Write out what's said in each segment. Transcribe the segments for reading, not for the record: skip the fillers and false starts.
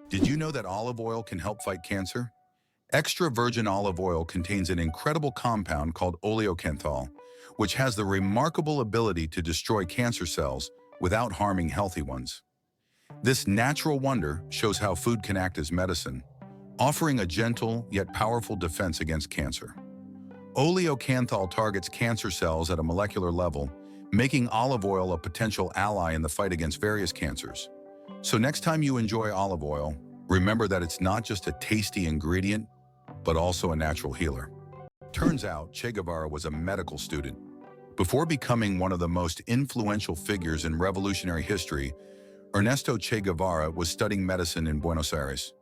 Did you know that olive oil can help fight cancer? Extra virgin olive oil contains an incredible compound called oleocanthal, which has the remarkable ability to destroy cancer cells without harming healthy ones. This natural wonder shows how food can act as medicine, offering a gentle yet powerful defense against cancer. Oleocanthal targets cancer cells at a molecular level, making olive oil a potential ally in the fight against various cancers. So next time you enjoy olive oil, remember that it's not just a tasty ingredient, but also a natural healer. Turns out Che Guevara was a medical student. Before becoming one of the most influential figures in revolutionary history, Ernesto Che Guevara was studying medicine in Buenos Aires.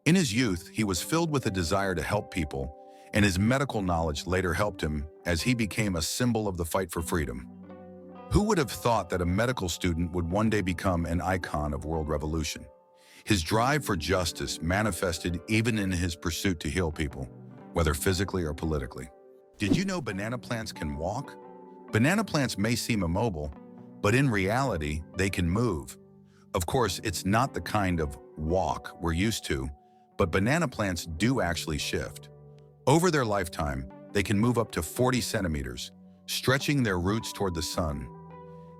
In his youth, he was filled with a desire to help people, and his medical knowledge later helped him as he became a symbol of the fight for freedom. Who would have thought that a medical student would one day become an icon of world revolution? His drive for justice manifested even in his pursuit to heal people, whether physically or politically. Did you know banana plants can walk? Banana plants may seem immobile, but in reality, they can move. Of course, it's not the kind of walk we're used to, but banana plants do actually shift. Over their lifetime, they can move up to 40 centimeters, stretching their roots toward the sun.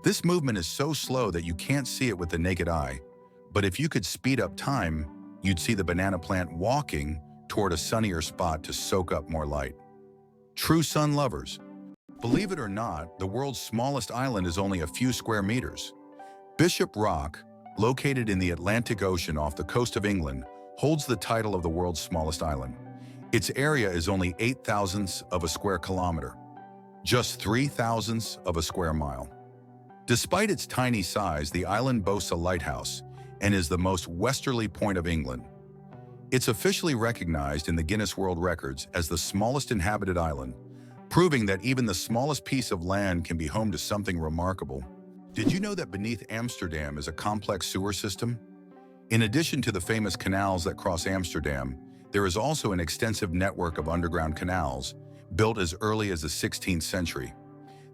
This movement is so slow that you can't see it with the naked eye, but if you could speed up time, you'd see the banana plant walking toward a sunnier spot to soak up more light. True sun lovers. Believe it or not, the world's smallest island is only a few square meters. Bishop Rock, located in the Atlantic Ocean off the coast of England, holds the title of the world's smallest island. Its area is only 8 thousandths of a square kilometer, just 3 thousandths of a square mile. Despite its tiny size, the island boasts a lighthouse and is the most westerly point of England. It's officially recognized in the Guinness World Records as the smallest inhabited island, proving that even the smallest piece of land can be home to something remarkable. Did you know that beneath Amsterdam is a complex sewer system? In addition to the famous canals that cross Amsterdam, there is also an extensive network of underground canals, built as early as the 16th century.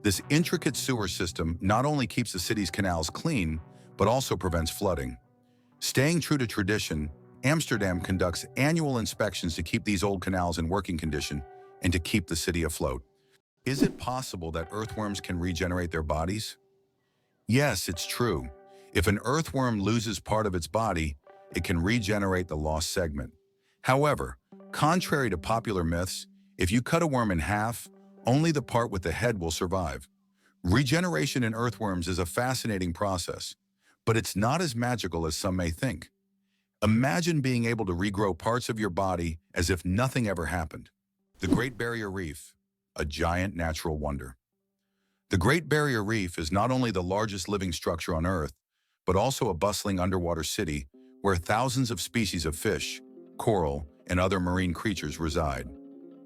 This intricate sewer system not only keeps the city's canals clean, but also prevents flooding. Staying true to tradition, Amsterdam conducts annual inspections to keep these old canals in working condition and to keep the city afloat. Is it possible that earthworms can regenerate their bodies? Yes, it's true. If an earthworm loses part of its body, it can regenerate the lost segment. However, contrary to popular myths, if you cut a worm in half, only the part with the head will survive. Regeneration in earthworms is a fascinating process, but it's not as magical as some may think. Imagine being able to regrow parts of your body as if nothing ever happened. The Great Barrier Reef, a giant natural wonder. The Great Barrier Reef is not only the largest living structure on Earth, but also a bustling underwater city where thousands of species of fish, coral, and other marine creatures reside.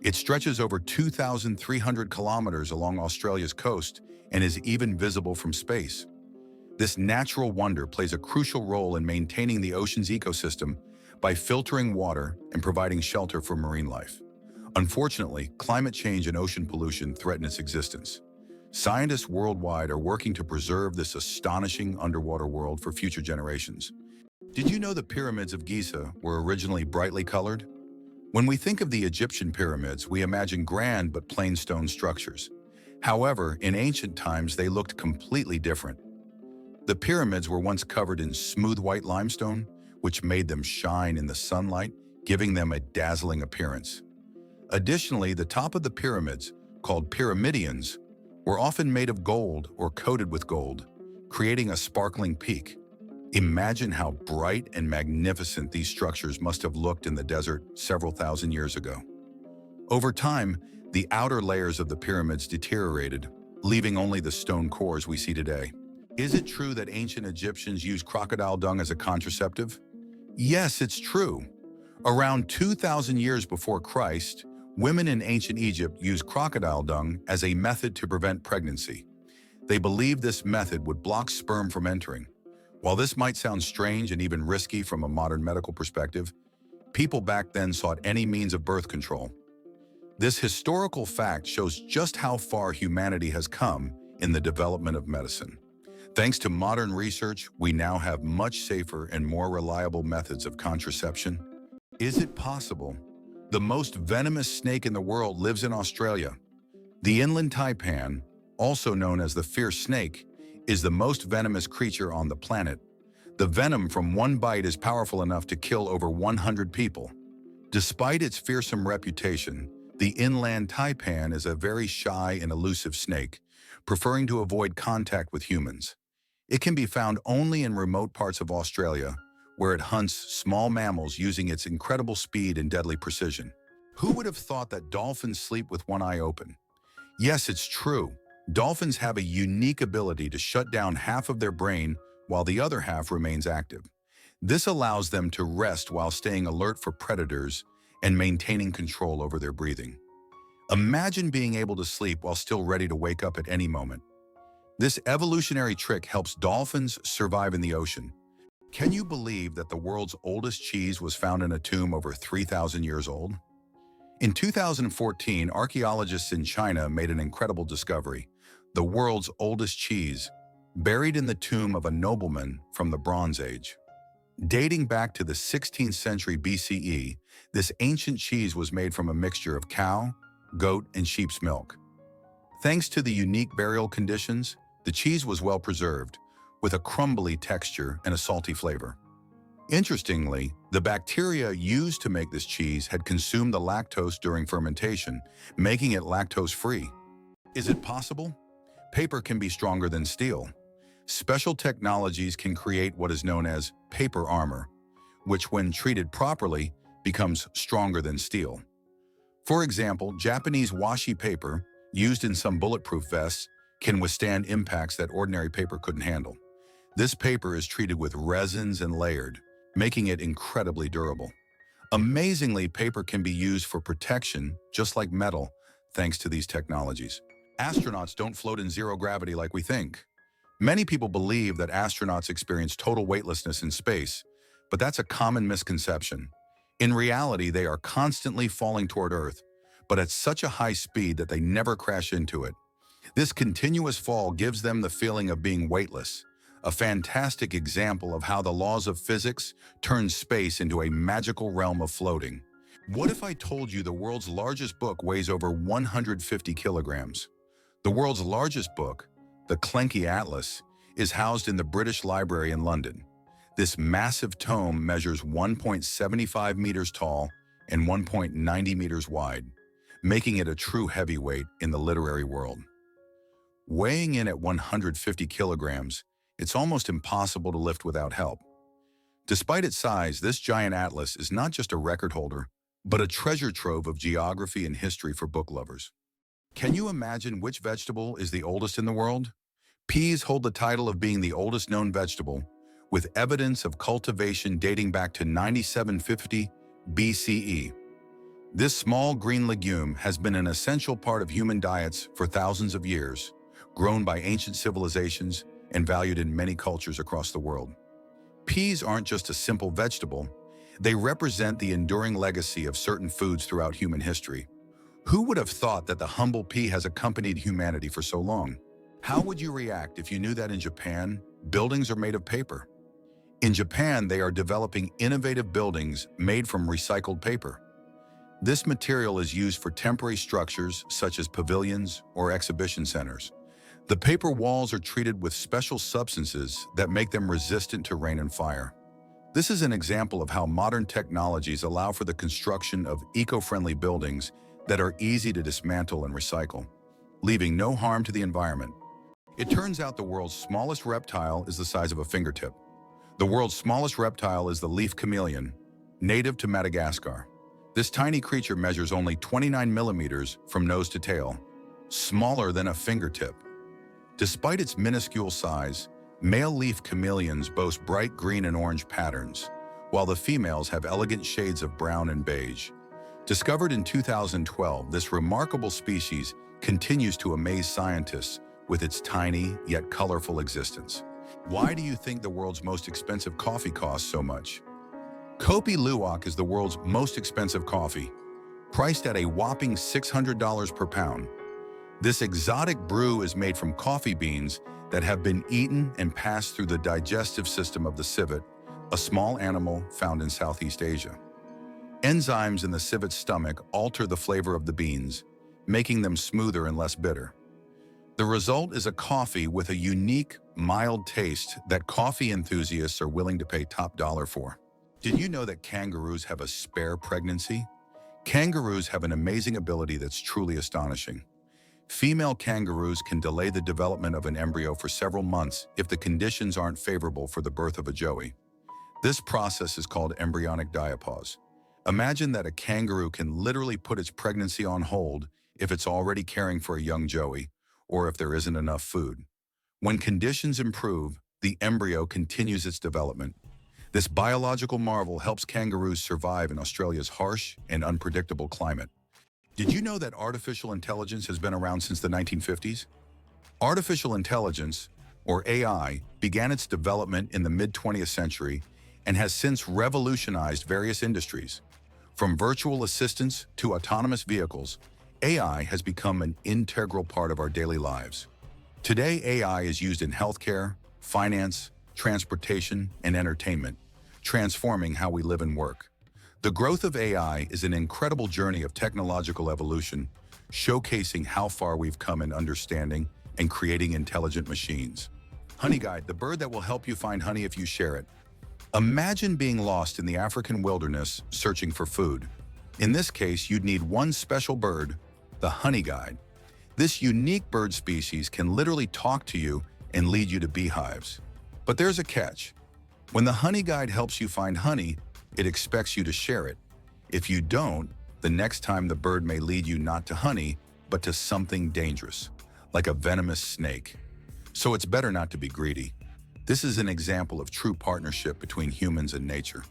It stretches over 2,300 kilometers along Australia's coast and is even visible from space. This natural wonder plays a crucial role in maintaining the ocean's ecosystem by filtering water and providing shelter for marine life. Unfortunately, climate change and ocean pollution threaten its existence. Scientists worldwide are working to preserve this astonishing underwater world for future generations. Did you know the pyramids of Giza were originally brightly colored? When we think of the Egyptian pyramids, we imagine grand but plain stone structures. However, in ancient times, they looked completely different. The pyramids were once covered in smooth white limestone, which made them shine in the sunlight, giving them a dazzling appearance. Additionally, the top of the pyramids, called pyramidions, were often made of gold or coated with gold, creating a sparkling peak. Imagine how bright and magnificent these structures must have looked in the desert several thousand years ago. Over time, the outer layers of the pyramids deteriorated, leaving only the stone cores we see today. Is it true that ancient Egyptians used crocodile dung as a contraceptive? Yes, it's true. Around 2,000 years before Christ, women in ancient Egypt used crocodile dung as a method to prevent pregnancy. They believed this method would block sperm from entering. While this might sound strange and even risky from a modern medical perspective, people back then sought any means of birth control. This historical fact shows just how far humanity has come in the development of medicine. Thanks to modern research, we now have much safer and more reliable methods of contraception. Is it possible? The most venomous snake in the world lives in Australia. The inland taipan, also known as the fierce snake, is the most venomous creature on the planet. The venom from one bite is powerful enough to kill over 100 people. Despite its fearsome reputation, the inland taipan is a very shy and elusive snake, preferring to avoid contact with humans. It can be found only in remote parts of Australia, where it hunts small mammals using its incredible speed and deadly precision. Who would have thought that dolphins sleep with one eye open? Yes, it's true. Dolphins have a unique ability to shut down half of their brain while the other half remains active. This allows them to rest while staying alert for predators and maintaining control over their breathing. Imagine being able to sleep while still ready to wake up at any moment. This evolutionary trick helps dolphins survive in the ocean. Can you believe that the world's oldest cheese was found in a tomb over 3,000 years old? In 2014, archaeologists in China made an incredible discovery: the world's oldest cheese, buried in the tomb of a nobleman from the Bronze Age. Dating back to the 16th century BCE, this ancient cheese was made from a mixture of cow, goat, and sheep's milk. Thanks to the unique burial conditions, the cheese was well preserved, with a crumbly texture and a salty flavor. Interestingly, the bacteria used to make this cheese had consumed the lactose during fermentation, making it lactose-free. Is it possible? Paper can be stronger than steel. Special technologies can create what is known as paper armor, which when treated properly becomes stronger than steel. For example, Japanese washi paper, used in some bulletproof vests, can withstand impacts that ordinary paper couldn't handle. This paper is treated with resins and layered, making it incredibly durable. Amazingly, paper can be used for protection, just like metal, thanks to these technologies. Astronauts don't float in zero gravity like we think. Many people believe that astronauts experience total weightlessness in space, but that's a common misconception. In reality, they are constantly falling toward Earth, but at such a high speed that they never crash into it. This continuous fall gives them the feeling of being weightless, a fantastic example of how the laws of physics turn space into a magical realm of floating. What if I told you the world's largest book weighs over 150 kilograms? The world's largest book, the Clenky Atlas, is housed in the British Library in London. This massive tome measures 1.75 meters tall and 1.90 meters wide, making it a true heavyweight in the literary world. Weighing in at 150 kilograms, it's almost impossible to lift without help. Despite its size, this giant atlas is not just a record holder, but a treasure trove of geography and history for book lovers. Can you imagine which vegetable is the oldest in the world? Peas hold the title of being the oldest known vegetable, with evidence of cultivation dating back to 9750 BCE. This small green legume has been an essential part of human diets for thousands of years, grown by ancient civilizations and valued in many cultures across the world. Peas aren't just a simple vegetable, they represent the enduring legacy of certain foods throughout human history. Who would have thought that the humble pea has accompanied humanity for so long? How would you react if you knew that in Japan, buildings are made of paper? In Japan, they are developing innovative buildings made from recycled paper. This material is used for temporary structures such as pavilions or exhibition centers. The paper walls are treated with special substances that make them resistant to rain and fire. This is an example of how modern technologies allow for the construction of eco-friendly buildings that are easy to dismantle and recycle, leaving no harm to the environment. It turns out the world's smallest reptile is the size of a fingertip. The world's smallest reptile is the leaf chameleon, native to Madagascar. This tiny creature measures only 29 millimeters from nose to tail, smaller than a fingertip. Despite its minuscule size, male leaf chameleons boast bright green and orange patterns, while the females have elegant shades of brown and beige. Discovered in 2012, this remarkable species continues to amaze scientists with its tiny yet colorful existence. Why do you think the world's most expensive coffee costs so much? Kopi Luwak is the world's most expensive coffee, priced at a whopping $600 per pound. This exotic brew is made from coffee beans that have been eaten and passed through the digestive system of the civet, a small animal found in Southeast Asia. Enzymes in the civet's stomach alter the flavor of the beans, making them smoother and less bitter. The result is a coffee with a unique, mild taste that coffee enthusiasts are willing to pay top dollar for. Did you know that kangaroos have a spare pregnancy? Kangaroos have an amazing ability that's truly astonishing. Female kangaroos can delay the development of an embryo for several months if the conditions aren't favorable for the birth of a joey. This process is called embryonic diapause. Imagine that a kangaroo can literally put its pregnancy on hold if it's already caring for a young joey, or if there isn't enough food. When conditions improve, the embryo continues its development. This biological marvel helps kangaroos survive in Australia's harsh and unpredictable climate. Did you know that artificial intelligence has been around since the 1950s? Artificial intelligence, or AI, began its development in the mid-20th century and has since revolutionized various industries. From virtual assistants to autonomous vehicles, AI has become an integral part of our daily lives. Today, AI is used in healthcare, finance, transportation, and entertainment, transforming how we live and work. The growth of AI is an incredible journey of technological evolution, showcasing how far we've come in understanding and creating intelligent machines. Honeyguide, the bird that will help you find honey if you share it. Imagine being lost in the African wilderness searching for food. In this case, you'd need one special bird, the honeyguide. This unique bird species can literally talk to you and lead you to beehives. But there's a catch. When the honeyguide helps you find honey, it expects you to share it. If you don't, the next time the bird may lead you not to honey, but to something dangerous, like a venomous snake. So it's better not to be greedy. This is an example of true partnership between humans and nature.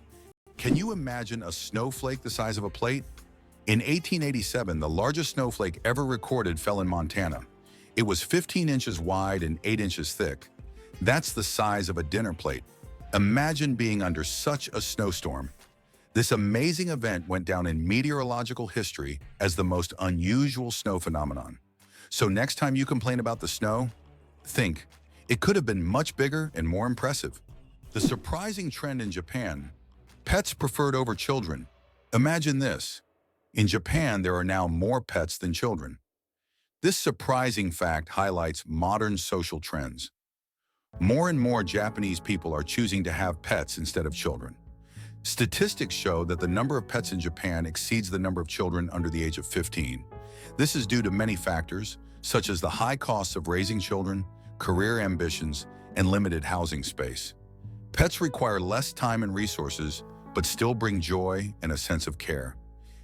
Can you imagine a snowflake the size of a plate? In 1887, the largest snowflake ever recorded fell in Montana. It was 15 inches wide and 8 inches thick. That's the size of a dinner plate. Imagine being under such a snowstorm. This amazing event went down in meteorological history as the most unusual snow phenomenon. So next time you complain about the snow, think, it could have been much bigger and more impressive. The surprising trend in Japan, pets preferred over children. Imagine this. In Japan, there are now more pets than children. This surprising fact highlights modern social trends. More and more Japanese people are choosing to have pets instead of children. Statistics show that the number of pets in Japan exceeds the number of children under the age of 15. This is due to many factors, such as the high costs of raising children, career ambitions, and limited housing space. Pets require less time and resources, but still bring joy and a sense of care.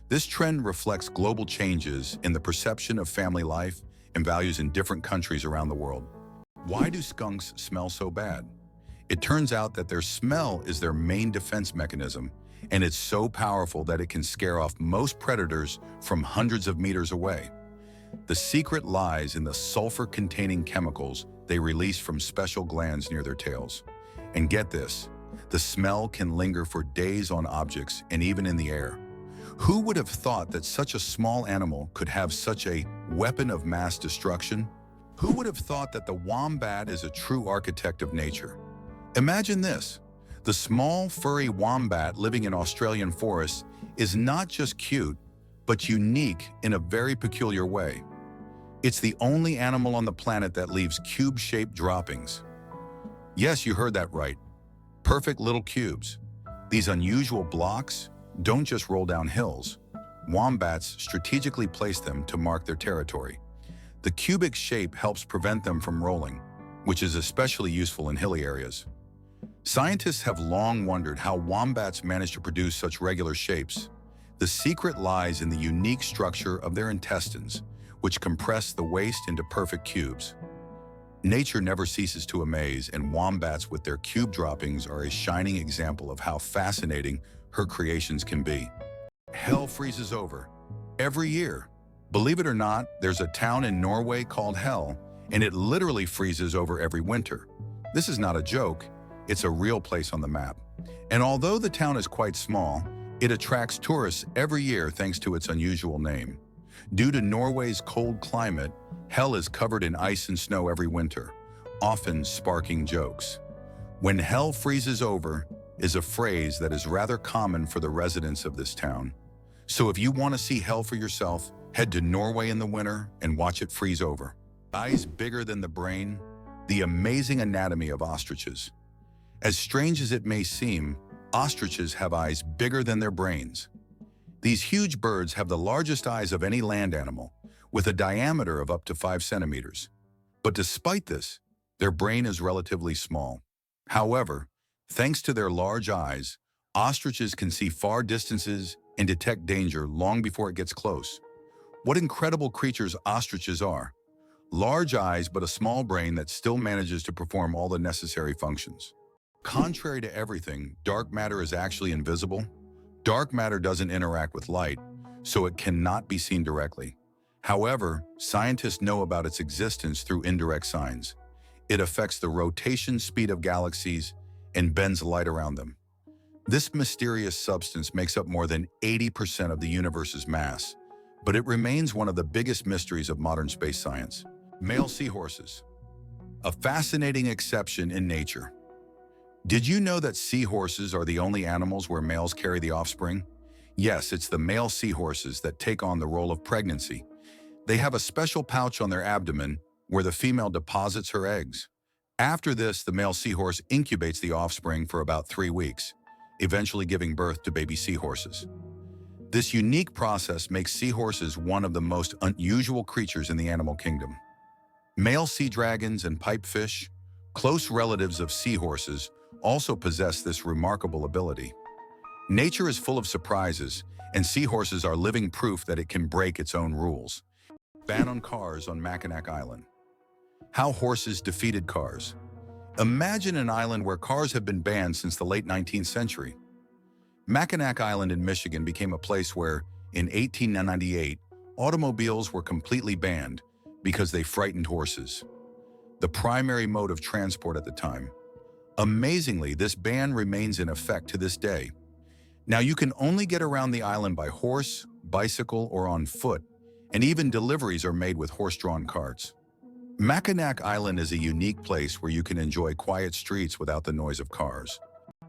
This trend reflects global changes in the perception of family life and values in different countries around the world. Why do skunks smell so bad? It turns out that their smell is their main defense mechanism, and it's so powerful that it can scare off most predators from hundreds of meters away. The secret lies in the sulfur-containing chemicals they release from special glands near their tails. And get this, the smell can linger for days on objects and even in the air. Who would have thought that such a small animal could have such a weapon of mass destruction? Who would have thought that the wombat is a true architect of nature? Imagine this. The small, furry wombat living in Australian forests is not just cute, but unique in a very peculiar way. It's the only animal on the planet that leaves cube-shaped droppings. Yes, you heard that right. Perfect little cubes. These unusual blocks don't just roll down hills. Wombats strategically place them to mark their territory. The cubic shape helps prevent them from rolling, which is especially useful in hilly areas. Scientists have long wondered how wombats manage to produce such regular shapes. The secret lies in the unique structure of their intestines, which compress the waste into perfect cubes. Nature never ceases to amaze, and wombats with their cube droppings are a shining example of how fascinating her creations can be. Hell freezes over every year. Believe it or not, there's a town in Norway called Hell, and it literally freezes over every winter. This is not a joke, it's a real place on the map. And although the town is quite small, it attracts tourists every year thanks to its unusual name. Due to Norway's cold climate, Hell is covered in ice and snow every winter. often sparking jokes. "When hell freezes over" is a phrase that is rather common for the residents of this town. So if you want to see hell for yourself, head to Norway in the winter and watch it freeze over. Eyes bigger than the brain, the amazing anatomy of ostriches. As strange as it may seem, ostriches have eyes bigger than their brains. These huge birds have the largest eyes of any land animal, with a diameter of up to 5 centimeters. But despite this, their brain is relatively small. However, thanks to their large eyes, ostriches can see far distances and detect danger long before it gets close. What incredible creatures ostriches are. Large eyes but a small brain that still manages to perform all the necessary functions. Contrary to everything, dark matter is actually invisible. Dark matter doesn't interact with light, so it cannot be seen directly. However, scientists know about its existence through indirect signs. It affects the rotation speed of galaxies and bends light around them. This mysterious substance makes up more than 80% of the universe's mass, but it remains one of the biggest mysteries of modern space science. Male seahorses. A fascinating exception in nature. Did you know that seahorses are the only animals where males carry the offspring? Yes, it's the male seahorses that take on the role of pregnancy. They have a special pouch on their abdomen where the female deposits her eggs. After this, the male seahorse incubates the offspring for about 3 weeks, eventually giving birth to baby seahorses. This unique process makes seahorses one of the most unusual creatures in the animal kingdom. Male sea dragons and pipefish, close relatives of seahorses, also possess this remarkable ability. Nature is full of surprises, and seahorses are living proof that it can break its own rules. Ban on cars on Mackinac Island. How horses defeated cars. Imagine an island where cars have been banned since the late 19th century. Mackinac Island in Michigan became a place where, in 1898, automobiles were completely banned because they frightened horses, the primary mode of transport at the time. Amazingly, this ban remains in effect to this day. Now you can only get around the island by horse, bicycle, or on foot, and even deliveries are made with horse-drawn carts. Mackinac Island is a unique place where you can enjoy quiet streets without the noise of cars.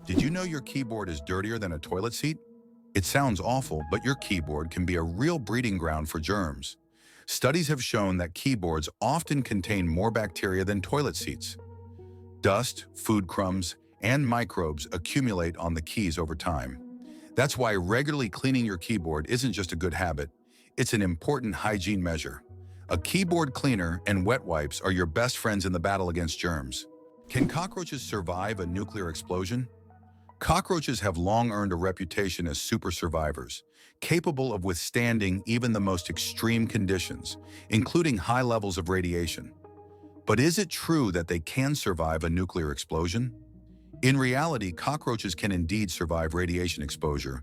Did you know your keyboard is dirtier than a toilet seat? It sounds awful, but your keyboard can be a real breeding ground for germs. Studies have shown that keyboards often contain more bacteria than toilet seats. Dust, food crumbs, and microbes accumulate on the keys over time. That's why regularly cleaning your keyboard isn't just a good habit, it's an important hygiene measure. A keyboard cleaner and wet wipes are your best friends in the battle against germs. Can cockroaches survive a nuclear explosion? Cockroaches have long earned a reputation as super survivors, capable of withstanding even the most extreme conditions, including high levels of radiation. But is it true that they can survive a nuclear explosion? In reality, cockroaches can indeed survive radiation exposure,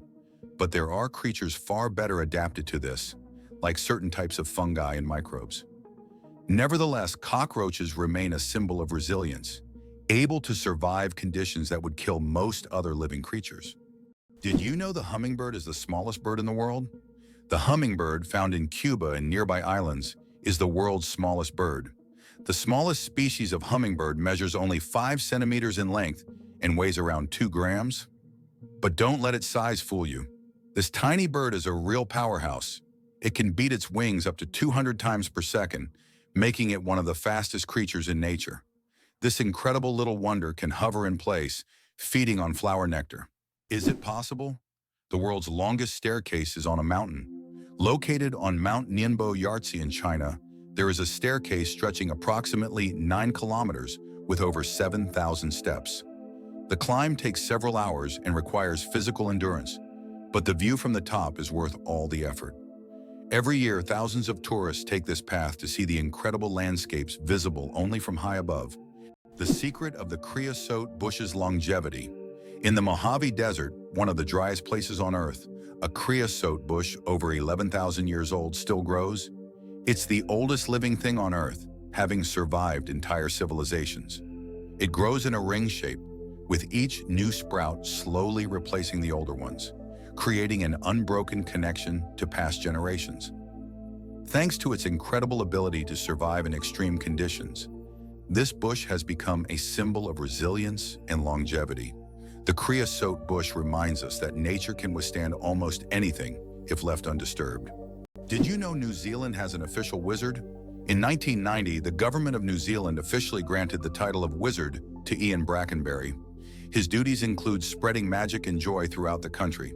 but there are creatures far better adapted to this, like certain types of fungi and microbes. Nevertheless, cockroaches remain a symbol of resilience, able to survive conditions that would kill most other living creatures. Did you know the hummingbird is the smallest bird in the world? The hummingbird, found in Cuba and nearby islands, is the world's smallest bird. The smallest species of hummingbird measures only 5 centimeters in length and weighs around 2 grams. But don't let its size fool you. This tiny bird is a real powerhouse. It can beat its wings up to 200 times per second, making it one of the fastest creatures in nature. This incredible little wonder can hover in place, feeding on flower nectar. Is it possible? The world's longest staircase is on a mountain. Located on Mount Nianbo Yartze in China, there is a staircase stretching approximately 9 kilometers with over 7,000 steps. The climb takes several hours and requires physical endurance, but the view from the top is worth all the effort. Every year, thousands of tourists take this path to see the incredible landscapes visible only from high above. The secret of the creosote bush's longevity. In the Mojave Desert, one of the driest places on Earth, a creosote bush over 11,000 years old still grows. It's the oldest living thing on Earth, having survived entire civilizations. It grows in a ring shape, with each new sprout slowly replacing the older ones, creating an unbroken connection to past generations. Thanks to its incredible ability to survive in extreme conditions, This bush has become a symbol of resilience and longevity. The creosote bush reminds us that nature can withstand almost anything if left undisturbed. Did you know New Zealand has an official wizard? In 1990, the government of New Zealand officially granted the title of wizard to Ian Brackenbury. His duties include spreading magic and joy throughout the country.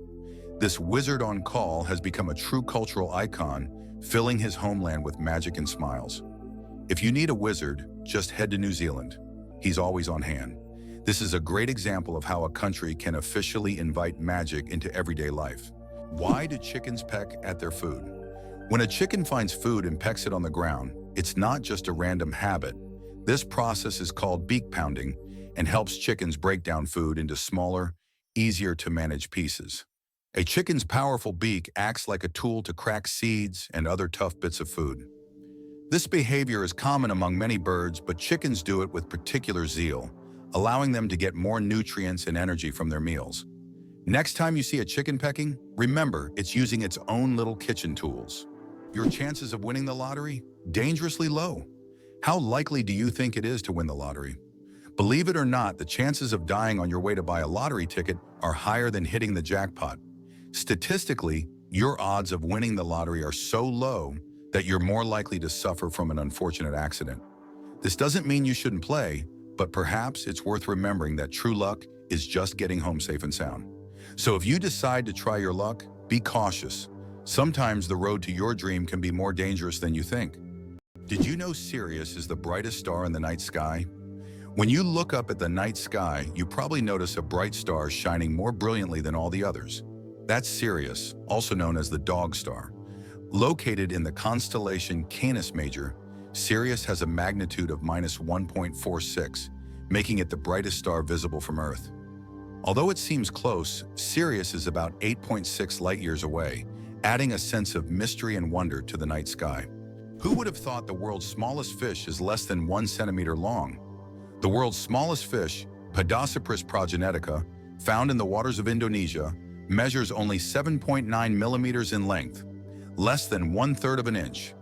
This wizard on call has become a true cultural icon, filling his homeland with magic and smiles. If you need a wizard, just head to New Zealand. He's always on hand. This is a great example of how a country can officially invite magic into everyday life. Why do chickens peck at their food? When a chicken finds food and pecks it on the ground, it's not just a random habit. This process is called beak pounding and helps chickens break down food into smaller, easier to manage pieces. A chicken's powerful beak acts like a tool to crack seeds and other tough bits of food. This behavior is common among many birds, but chickens do it with particular zeal, allowing them to get more nutrients and energy from their meals. Next time you see a chicken pecking, remember it's using its own little kitchen tools. Your chances of winning the lottery? Dangerously low. How likely do you think it is to win the lottery? Believe it or not, the chances of dying on your way to buy a lottery ticket are higher than hitting the jackpot. Statistically, your odds of winning the lottery are so low that you're more likely to suffer from an unfortunate accident. This doesn't mean you shouldn't play, but perhaps it's worth remembering that true luck is just getting home safe and sound. So if you decide to try your luck, be cautious. Sometimes the road to your dream can be more dangerous than you think. Did you know Sirius is the brightest star in the night sky? When you look up at the night sky, you probably notice a bright star shining more brilliantly than all the others. That's Sirius, also known as the dog star. Located in the constellation Canis Major, Sirius has a magnitude of -1.46, making it the brightest star visible from Earth. Although it seems close, Sirius is about 8.6 light-years away, adding a sense of mystery and wonder to the night sky. Who would have thought the world's smallest fish is less than 1 centimeter long? The world's smallest fish, Podocypris progenetica, found in the waters of Indonesia, measures only 7.9 millimeters in length, less than 1/3 of an inch.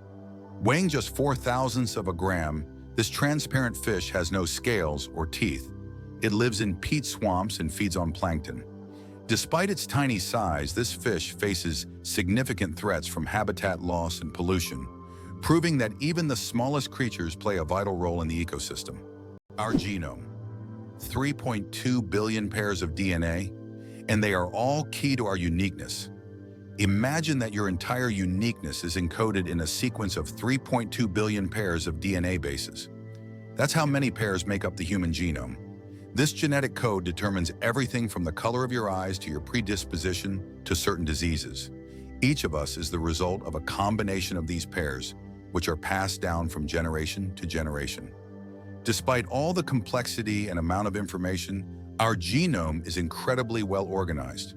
Weighing just 0.004 of a gram, this transparent fish has no scales or teeth. It lives in peat swamps and feeds on plankton. Despite its tiny size, this fish faces significant threats from habitat loss and pollution, proving that even the smallest creatures play a vital role in the ecosystem. Our genome: 3.2 billion pairs of DNA, and they are all key to our uniqueness. Imagine that your entire uniqueness is encoded in a sequence of 3.2 billion pairs of DNA bases. That's how many pairs make up the human genome. This genetic code determines everything from the color of your eyes to your predisposition to certain diseases. Each of us is the result of a combination of these pairs, which are passed down from generation to generation. Despite all the complexity and amount of information, our genome is incredibly well organized.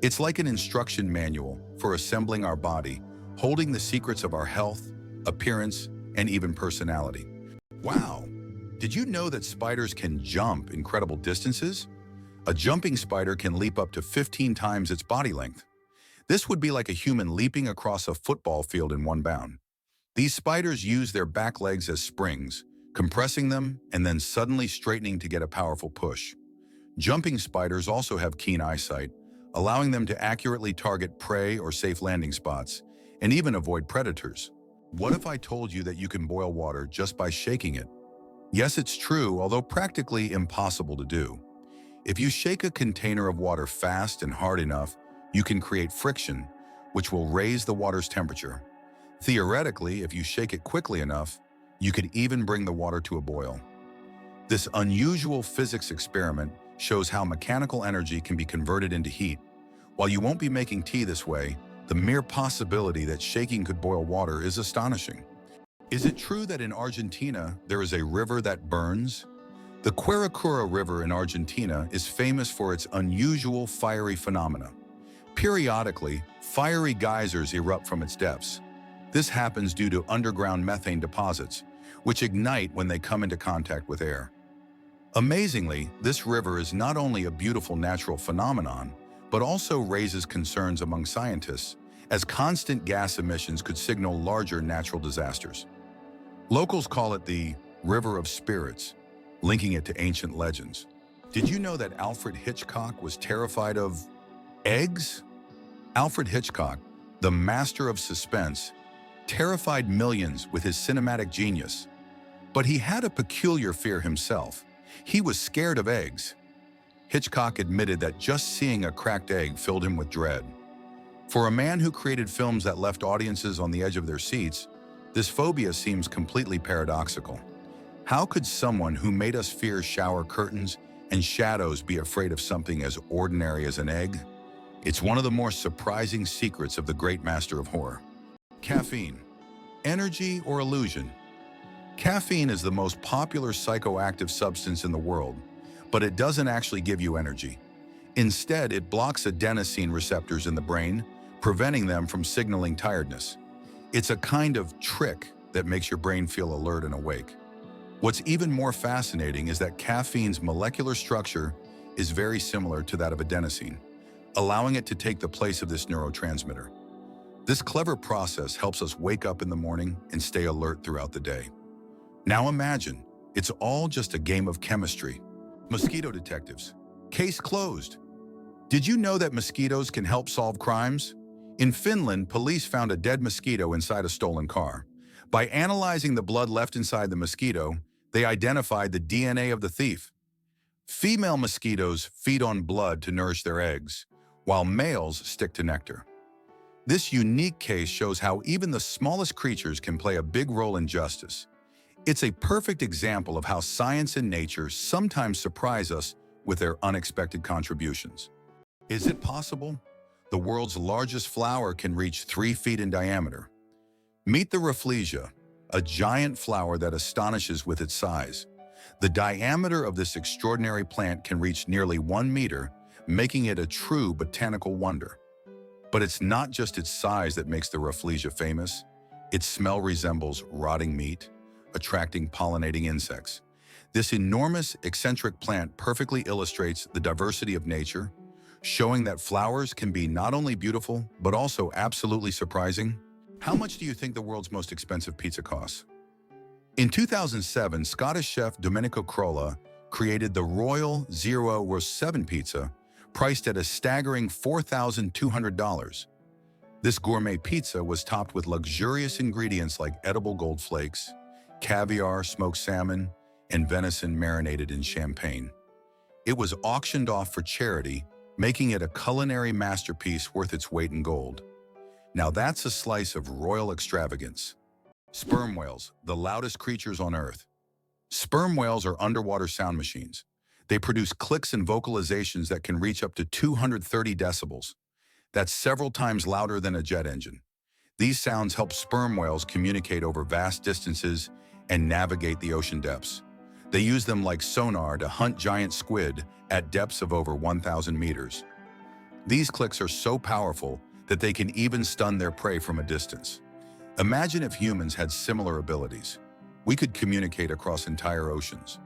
It's like an instruction manual for assembling our body, holding the secrets of our health, appearance, and even personality. Wow! Did you know that spiders can jump incredible distances? A jumping spider can leap up to 15 times its body length. This would be like a human leaping across a football field in one bound. These spiders use their back legs as springs, compressing them and then suddenly straightening to get a powerful push. Jumping spiders also have keen eyesight, allowing them to accurately target prey or safe landing spots, and even avoid predators. What if I told you that you can boil water just by shaking it? Yes, it's true, although practically impossible to do. If you shake a container of water fast and hard enough, you can create friction, which will raise the water's temperature. Theoretically, if you shake it quickly enough, you could even bring the water to a boil. This unusual physics experiment shows how mechanical energy can be converted into heat. While you won't be making tea this way, the mere possibility that shaking could boil water is astonishing. Is it true that in Argentina there is a river that burns? The Creosote River in Argentina is famous for its unusual fiery phenomena. Periodically, fiery geysers erupt from its depths. This happens due to underground methane deposits, which ignite when they come into contact with air. Amazingly, this river is not only a beautiful natural phenomenon, but also raises concerns among scientists, as constant gas emissions could signal larger natural disasters. Locals call it the river of spirits, linking it to ancient legends. Did you know that Alfred Hitchcock was terrified of eggs? Alfred Hitchcock, the master of suspense, terrified millions with his cinematic genius. But he had a peculiar fear himself. He was scared of eggs. Hitchcock admitted that just seeing a cracked egg filled him with dread. For a man who created films that left audiences on the edge of their seats, this phobia seems completely paradoxical. How could someone who made us fear shower curtains and shadows be afraid of something as ordinary as an egg? It's one of the more surprising secrets of the great master of horror. Caffeine. Energy or illusion? Caffeine is the most popular psychoactive substance in the world, but it doesn't actually give you energy. Instead, it blocks adenosine receptors in the brain, preventing them from signaling tiredness. It's a kind of trick that makes your brain feel alert and awake. What's even more fascinating is that caffeine's molecular structure is very similar to that of adenosine, allowing it to take the place of this neurotransmitter. This clever process helps us wake up in the morning and stay alert throughout the day. Now imagine, it's all just a game of chemistry. Mosquito detectives. Case closed. Did you know that mosquitoes can help solve crimes? In Finland, police found a dead mosquito inside a stolen car. By analyzing the blood left inside the mosquito, they identified the DNA of the thief. Female mosquitoes feed on blood to nourish their eggs, while males stick to nectar. This unique case shows how even the smallest creatures can play a big role in justice. It's a perfect example of how science and nature sometimes surprise us with their unexpected contributions. Is it possible? The world's largest flower can reach 3 feet in diameter. Meet the Rafflesia, a giant flower that astonishes with its size. The diameter of this extraordinary plant can reach nearly 1 meter, making it a true botanical wonder. But it's not just its size that makes the Rafflesia famous. Its smell resembles rotting meat, attracting pollinating insects. This enormous, eccentric plant perfectly illustrates the diversity of nature, showing that flowers can be not only beautiful, but also absolutely surprising. How much do you think the world's most expensive pizza costs? In 2007, Scottish chef Domenico Crolla created the Royal Zero Roast 7 pizza, priced at a staggering $4,200. This gourmet pizza was topped with luxurious ingredients like edible gold flakes, caviar, smoked salmon, and venison marinated in champagne. It was auctioned off for charity, making it a culinary masterpiece worth its weight in gold. Now that's a slice of royal extravagance. Sperm whales, the loudest creatures on Earth. Sperm whales are underwater sound machines. They produce clicks and vocalizations that can reach up to 230 decibels. That's several times louder than a jet engine. These sounds help sperm whales communicate over vast distances and navigate the ocean depths. They use them like sonar to hunt giant squid at depths of over 1,000 meters. These clicks are so powerful that they can even stun their prey from a distance. Imagine if humans had similar abilities. We could communicate across entire oceans.